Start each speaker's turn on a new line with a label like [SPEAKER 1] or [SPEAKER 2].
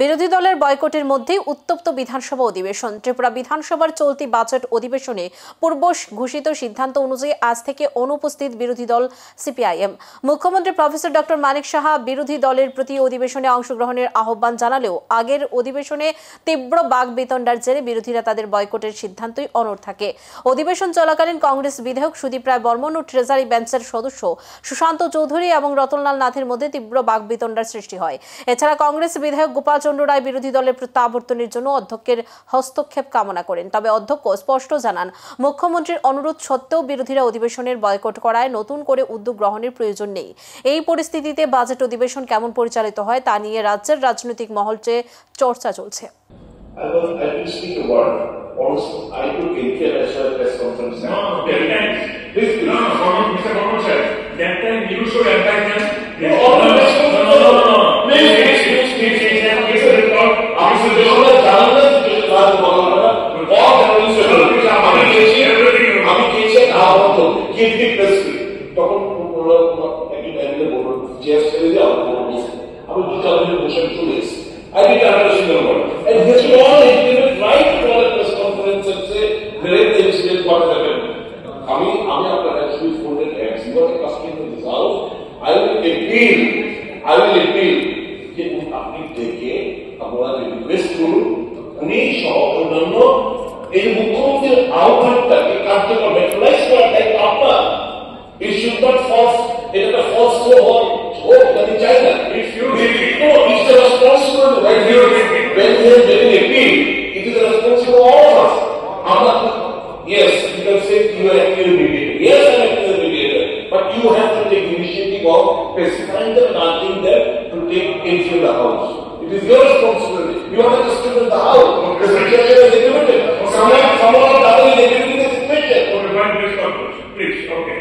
[SPEAKER 1] বিরোধী দলের বয়কটের মধ্যেই উত্তপ্ত বিধানসভা অধিবেশন। ত্রিপুরা বিধানসভার চলতি বাজেট অধিবেশনে পূর্ব ঘোষিত সিদ্ধান্ত অনুযায়ী আজ থেকে অনুপস্থিত বিরোধী দল সিপিআইএম। মুখ্যমন্ত্রী প্রফেসর ডক্টর মানিক সাহা বিরোধী দলের প্রতি অধিবেশনে অংশগ্রহণের আহ্বান জানালেও আগের অধিবেশনে তীব্র বাকবিতণ্ডার জেরে বিরোধীরা তাদের বয়কটের সিদ্ধান্তই অনড় থাকে। অধিবেশন চলাকালীন কংগ্রেস বিধায়ক সুদীপ রায় বর্মন ও ট্রেজারি বেঞ্চের সদস্য সুশান্ত চৌধুরী এবং রতনলাল নাথের মধ্যে তীব্র বাকবিতণ্ডার সৃষ্টি হয়। এছাড়া কংগ্রেস বিধায়ক গোপাল চন্দ্র রায় বিরোধী দলের প্রত্যাবর্তনের জন্য অধ্যক্ষের হস্তক্ষেপ কামনা করেন। তবে অধ্যক্ষ স্পষ্ট জানান, মুখ্যমন্ত্রীর অনুরোধ সত্ত্বেও বিরোধীরা অধিবেশনের বয়কট করায় নতুন করে উদ্যোগ গ্রহণের প্রয়োজন নেই। এই পরিস্থিতিতে বাজেট অধিবেশন কেমন পরিচালিত হয় তা নিয়ে রাজ্যের রাজনৈতিক মহলে চর্চা চলছে।
[SPEAKER 2] I did not understand the word. And this all is right to all press conference and say, great incident, what happened. I mean, after actually folded hands, you are asking for this house. I will appeal. कि আপনি দেখে আমরা request করুন উনি সহ অন্যান্য এই মুখ্যমন্ত্রীর আহ্বানটাকে কার্যকর ম্যাটেরিয়ালাইজ করা দায়িত্ব আপনার। It should not force, এটা ফলস হোক আমি চাই না। If you no, it's a responsibility. When we are getting appeal, it is a responsibility of all of us. Yes, you can say you are active mediator. Yes, I am active mediator. But you have to take initiative of specifying them and asking them to take into the house. It is your responsibility. You are not just in the house. The situation is implemented. Someone is executing the situation.
[SPEAKER 3] Please, okay.